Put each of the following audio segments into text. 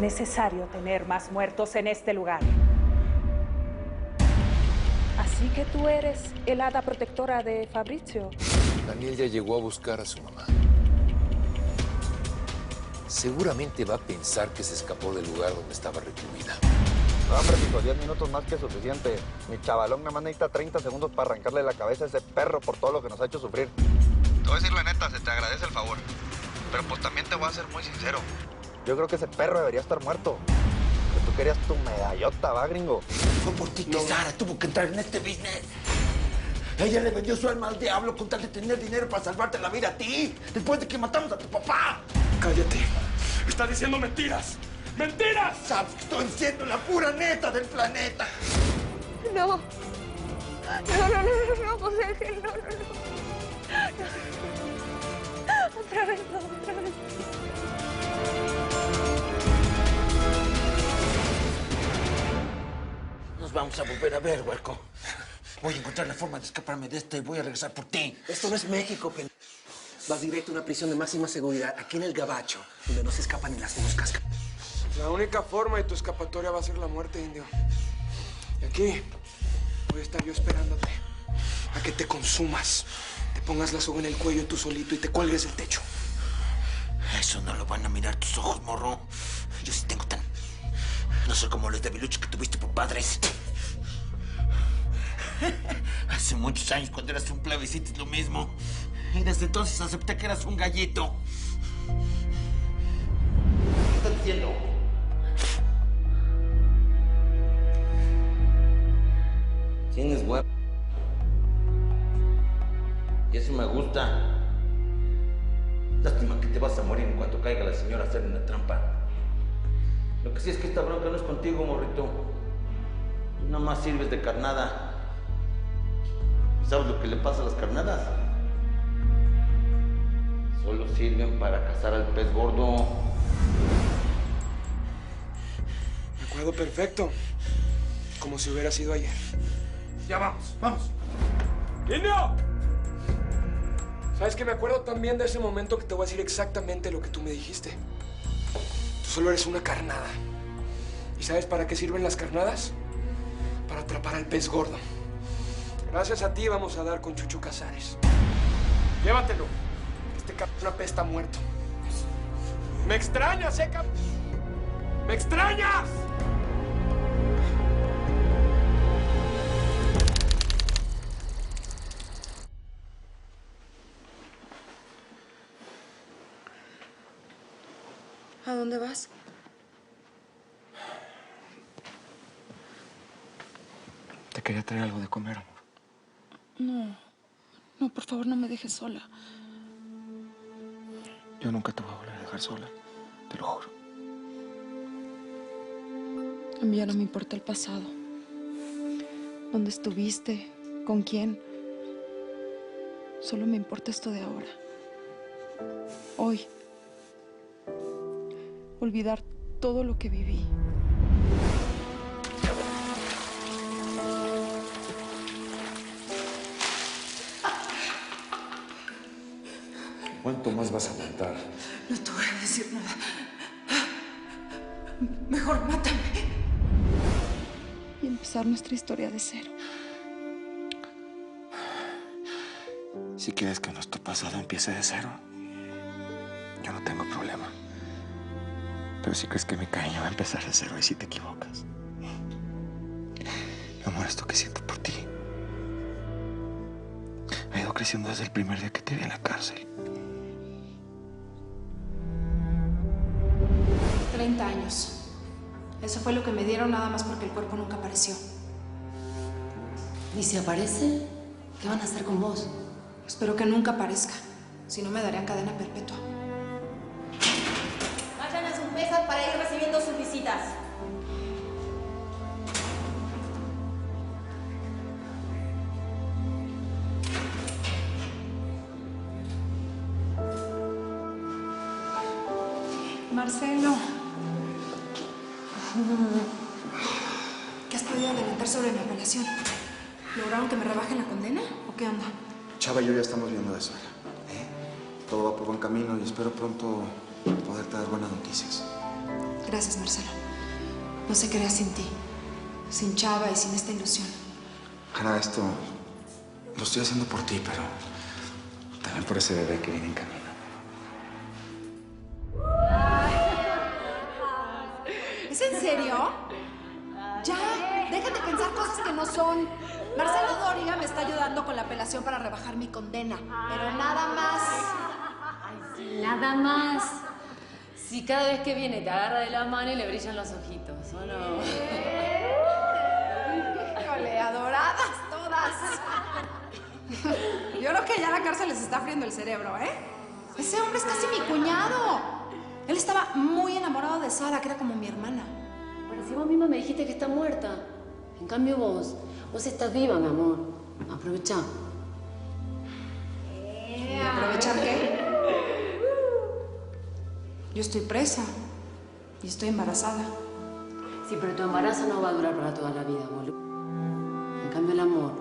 necesario tener más muertos en este lugar. Así que tú eres el hada protectora de Fabrizio. Daniel ya llegó a buscar a su mamá. Seguramente va a pensar que se escapó del lugar donde estaba recluida. No, hombre, hijo, 10 minutos más que suficiente. Mi chavalón nada más necesita 30 segundos para arrancarle la cabeza a ese perro por todo lo que nos ha hecho sufrir. Te voy a decir la neta, se te agradece el favor. Pero pues también te voy a ser muy sincero. Yo creo que ese perro debería estar muerto. Que tú querías tu medallota, ¿va, gringo? Fue por ti que Sara tuvo que entrar en este business. Ella le vendió su alma al diablo con tal de tener dinero para salvarte la vida a ti, después de que matamos a tu papá. Cállate. Está diciendo mentiras. ¡Mentiras! Sabes que estoy diciendo la pura neta del planeta. No. No, José Ángel, no. Otra vez. Nos vamos a volver a ver, huerco. Voy a encontrar la forma de escaparme de esta y voy a regresar por ti. Esto no es México, Vas directo a una prisión de máxima seguridad, aquí en el Gabacho, donde no se escapan ni las moscas. La única forma de tu escapatoria va a ser la muerte, indio. Y aquí voy a estar yo esperándote a que te consumas, te pongas la soga en el cuello tú solito y te cuelgues del techo. Eso no lo van a mirar tus ojos, morro. Yo sí tengo tan... No soy como los debiluchos que tuviste por padres. Hace muchos años, cuando eras un plebe, hiciste lo mismo. Y desde entonces acepté que eras un gallito. ¿Qué estás diciendo? Tienes huevo. Y eso me gusta. Lástima que te vas a morir en cuanto caiga la señora a hacerle una trampa. Lo que sí es que esta bronca no es contigo, morrito. Tú nada más sirves de carnada. ¿Sabes lo que le pasa a las carnadas? Solo sirven para cazar al pez gordo. Me acuerdo perfecto. Como si hubiera sido ayer. Ya vamos. ¡Indio! ¿Sabes que me acuerdo también de ese momento que te voy a decir exactamente lo que tú me dijiste? Tú solo eres una carnada. ¿Y sabes para qué sirven las carnadas? Para atrapar al pez gordo. Gracias a ti vamos a dar con Chucho Casares. Llévatelo. Este cabrón apesta muerto. ¡Me extrañas, cabrón! ¡Me extrañas! ¿A dónde vas? Te quería traer algo de comer, amor. No, por favor, no me dejes sola. Yo nunca te voy a volver a dejar sola, te lo juro. A mí ya no me importa el pasado. ¿Dónde estuviste? ¿Con quién? Solo me importa esto de ahora. Hoy. Olvidar todo lo que viví. ¿Cuánto más vas a aguantar? No te voy a decir nada. Mejor mátame. Y empezar nuestra historia de cero. Si quieres que nuestro pasado empiece de cero, yo no tengo problema. Pero si crees que mi cariño va a empezar de cero, y si te equivocas. Mi amor, esto que siento por ti ha ido creciendo desde el primer día que te vi en la cárcel. 30 años. Eso fue lo que me dieron nada más porque el cuerpo nunca apareció. ¿Y si aparece? ¿Qué van a hacer con vos? Espero que nunca aparezca. Si no, me darían cadena perpetua. Vayan a sus mesas para ir recibiendo sus visitas. Marcelo. ¿Qué has podido adelantar sobre mi apelación? ¿Lograron que me rebajen la condena o qué onda? Chava y yo ya estamos viendo eso. Todo va por buen camino y espero pronto poderte dar buenas noticias. Gracias, Marcelo. No sé qué haría sin ti, sin Chava y sin esta ilusión. Jara, esto lo estoy haciendo por ti, pero también por ese bebé que viene en camino. ¿Es en serio? Ya, dejen de pensar cosas que no son. Marcelo Dóriga me está ayudando con la apelación para rebajar mi condena, pero nada más. Ay, sí, nada más. Si cada vez que viene te agarra de la mano y le brillan los ojitos, ¿o no? Híjole, adoradas todas. Yo creo que ya la cárcel les está friendo el cerebro, ¿eh? Ese hombre es casi mi cuñado. Él estaba muy enamorado de Sara, que era como mi hermana. Pero si vos misma me dijiste que está muerta. En cambio vos estás viva, mi amor. Aprovecha. ¿Y aprovechar qué? Yo estoy presa y estoy embarazada. Sí, pero tu embarazo no va a durar para toda la vida, boludo. En cambio el amor,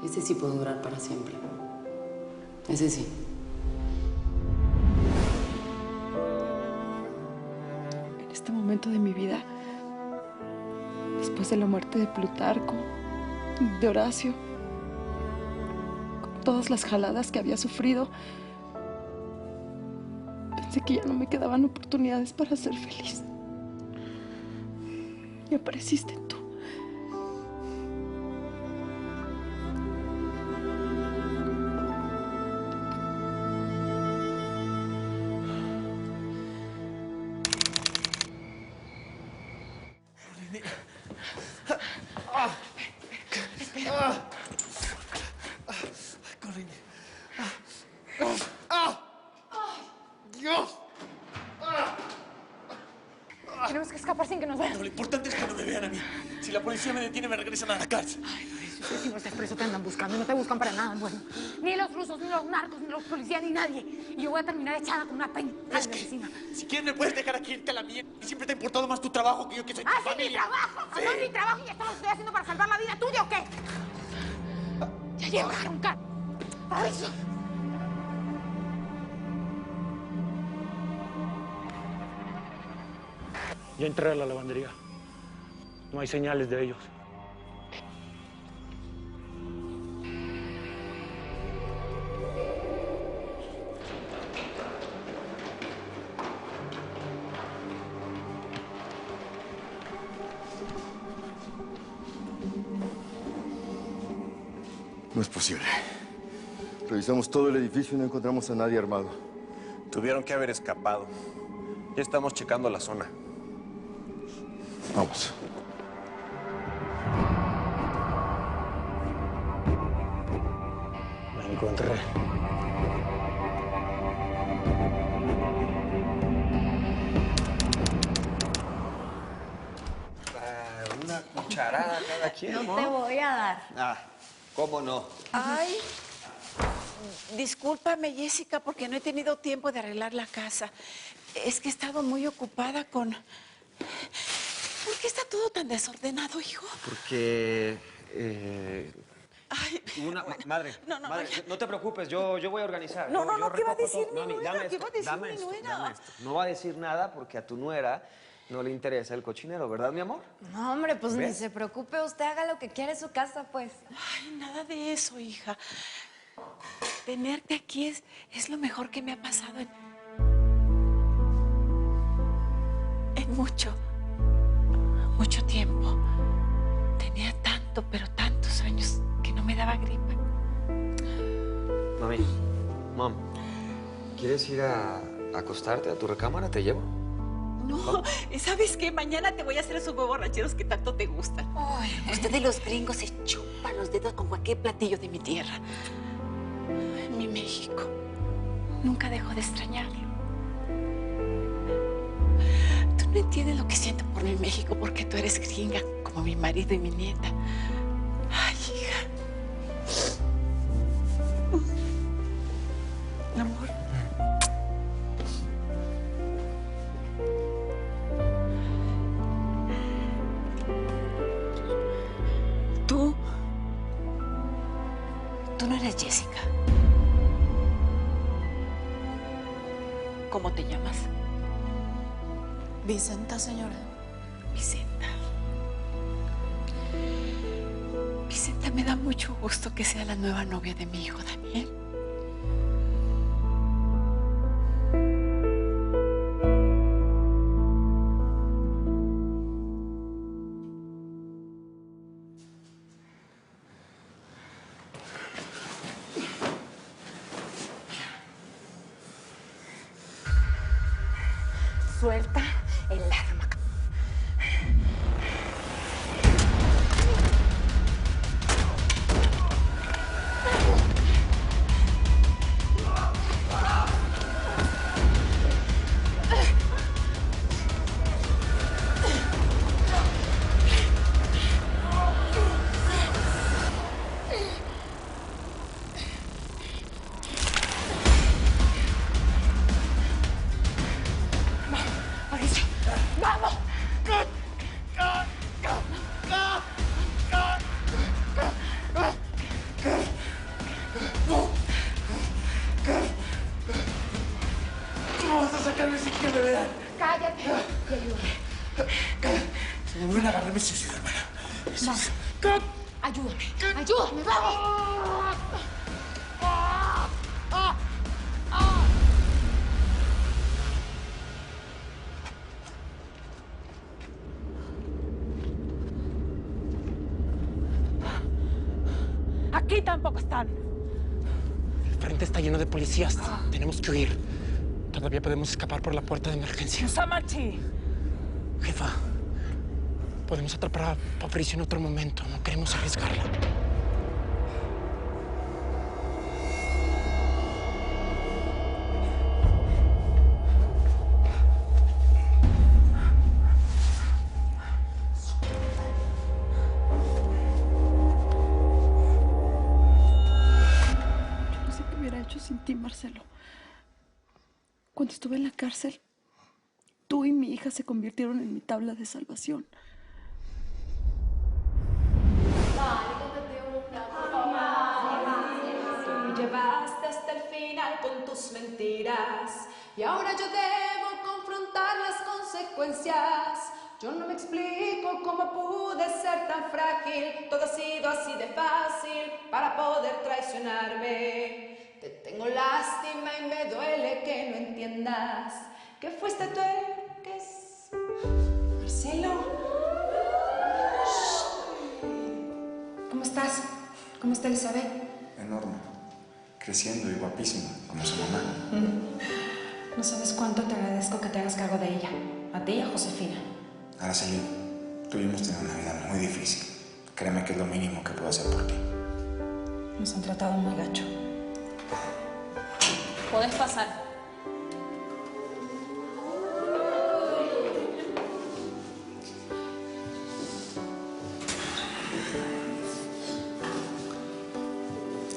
ese sí puede durar para siempre. Ese sí. En este momento de mi vida, después de la muerte de Plutarco, de Horacio, con todas las jaladas que había sufrido, pensé que ya no me quedaban oportunidades para ser feliz. Y apareciste tú. ¡Dios! Tenemos que escapar sin que nos vean. No, lo importante es que no me vean a mí. Si la policía me detiene, me regresan a la cárcel. Ay, Lorenzo, si no estás preso te andan buscando. No te buscan para nada, bueno. Ni los rusos, ni los narcos, ni los policías, ni nadie. Y yo voy a terminar echada con una pena en la oficina. Si quieres, me puedes dejar aquí irte a la mierda. Y siempre te ha importado más tu trabajo que yo, que soy tu familia. ¡Ah, sí, mi trabajo! Sí. No es mi trabajo y esto lo estoy haciendo para salvar la vida tuya, ¿o qué? Ya llegaron, cara. ¡Aviso! Ya entré a la lavandería. No hay señales de ellos. No es posible. Revisamos todo el edificio y no encontramos a nadie armado. Tuvieron que haber escapado. Ya estamos checando la zona. Vamos. La encontré. Una cucharada cada quien, ¿no? No te voy a dar. Ah, ¿cómo no? Ay, discúlpame, Jessica, porque no he tenido tiempo de arreglar la casa. Es que he estado muy ocupada con... ¿Por qué está todo tan desordenado, hijo? Porque... Ay, Madre, no te preocupes, yo voy a organizar. No, Yo ¿qué va a recojo decir todo. mi Mami, nuera? dame ¿Qué esto, va a decir dame mi esto, nuera? dame esto. No va a decir nada porque a tu nuera no le interesa el cochinero, ¿verdad, mi amor? No, hombre, pues ¿Ves? ni se preocupe, usted haga lo que quiera en su casa, pues. Ay, nada de eso, hija. Tenerte aquí es lo mejor que me ha pasado en mucho tiempo. Tenía tanto, pero tantos años que no me daba gripe. Mami, ¿quieres ir a acostarte a tu recámara? ¿Te llevo? No, ¿sabes qué? Mañana te voy a hacer esos huevos rancheros que tanto te gustan. Ay, ustedes los gringos se chupan los dedos con cualquier platillo de mi tierra. Mi México. Nunca dejo de extrañarlo. Tú no entiendes lo que siento por mi México porque tú eres gringa, como mi marido y mi nieta. Ay, hija. Amor. Tú no eres Jessica. ¿Cómo te llamas? Vicenta, señora. Vicenta. Vicenta, me da mucho gusto que sea la nueva novia de mi hijo Daniel. Suelta el arma. ¡Vamos! ¿Cómo vas a sacarme sin que me vean? ¡Cállate! Y ayúdame. Se me vuelven a agarrarme suicidio, hermana. Vamos. Ayúdame. Ayúdame, vamos. Aquí tampoco están. El frente está lleno de policías. Tenemos que huir. Todavía podemos escapar por la puerta de emergencia. Samachi. Jefa, podemos atrapar a Patricio en otro momento. No queremos arriesgarla. Sin ti, Marcelo. Cuando estuve en la cárcel, tú y mi hija se convirtieron en mi tabla de salvación. Tú llevaste hasta el final con tus mentiras y ahora yo debo confrontar las consecuencias. Yo no me explico cómo pude ser tan frágil. Todo ha sido así de fácil para poder traicionarme. Te tengo lástima y me duele que no entiendas que fuiste tú el que es... Marcelo. ¿Cómo estás? ¿Cómo está Elizabeth? Enorme. Creciendo y guapísima, como su mamá. No sabes cuánto te agradezco que te hagas cargo de ella. A ti y a Josefina. Araceli, tú y yo hemos tenido una vida muy difícil. Créeme que es lo mínimo que puedo hacer por ti. Nos han tratado muy gacho. Podés pasar.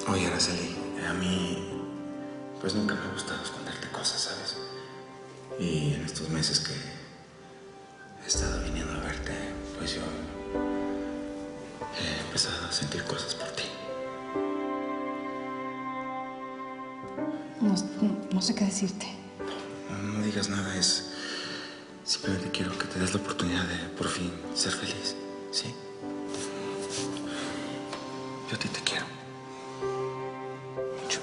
Oye, Araceli, a mí pues nunca me ha gustado esconderte cosas, ¿sabes? Y en estos meses que he estado viniendo a verte, pues yo he empezado a sentir cosas por ti. No sé qué decirte. No digas nada, simplemente quiero que te des la oportunidad de por fin ser feliz, ¿sí? Yo a ti te quiero. Mucho.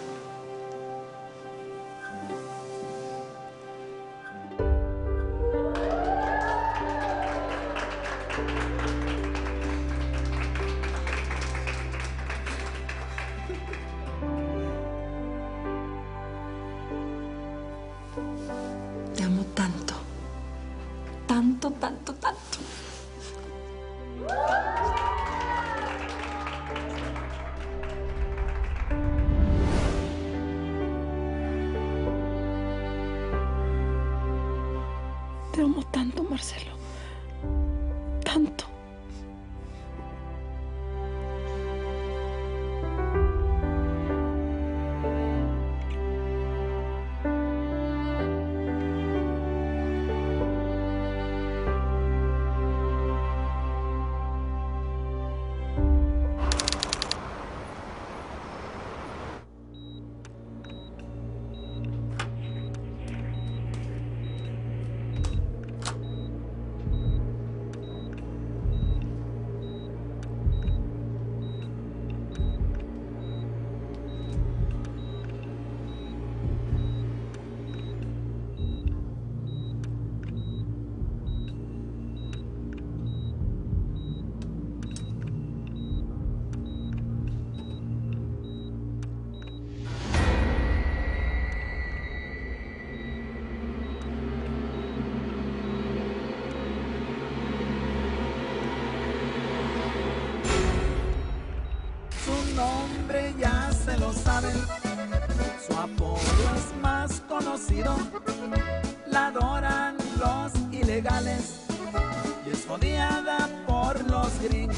Te amo tanto. Tanto, tanto, tanto. Te amo tanto, Marcelo. Tanto. sangre ya se lo saben. Su apodo es más conocido, la adoran los ilegales y es odiada por los gringos.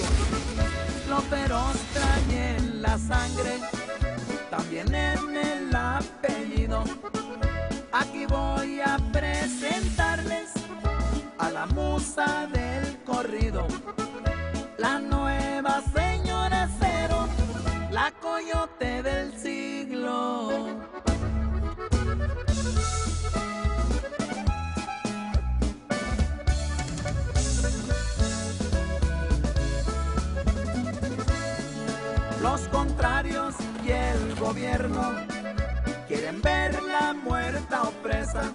Lo feroz trae en la sangre, también en el apellido. Aquí voy a presentarles a la musa del corrido, la nueva señora Cero, la coyote del siglo. Los contrarios y el gobierno quieren verla muerta o presa.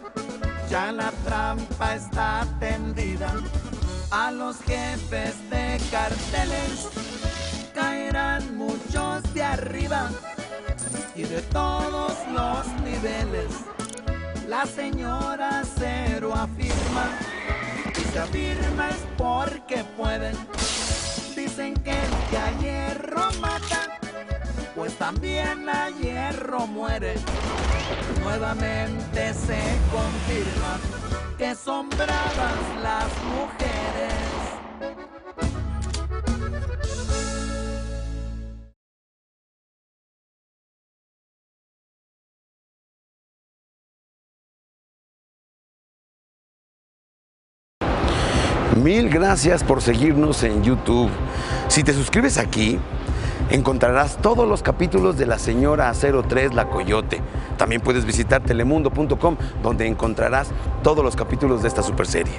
Ya la trampa está tendida. A los jefes de carteles caerán muchos de arriba y de todos los niveles. La señora Cero afirma, y se afirma es porque pueden. Dicen que el que a hierro mata, pues también a hierro muere. Nuevamente se confirma que son bravas las mujeres. Mil gracias por seguirnos en YouTube. Si te suscribes aquí, encontrarás todos los capítulos de La Señora 03, La Coyote. También puedes visitar telemundo.com, donde encontrarás todos los capítulos de esta super serie.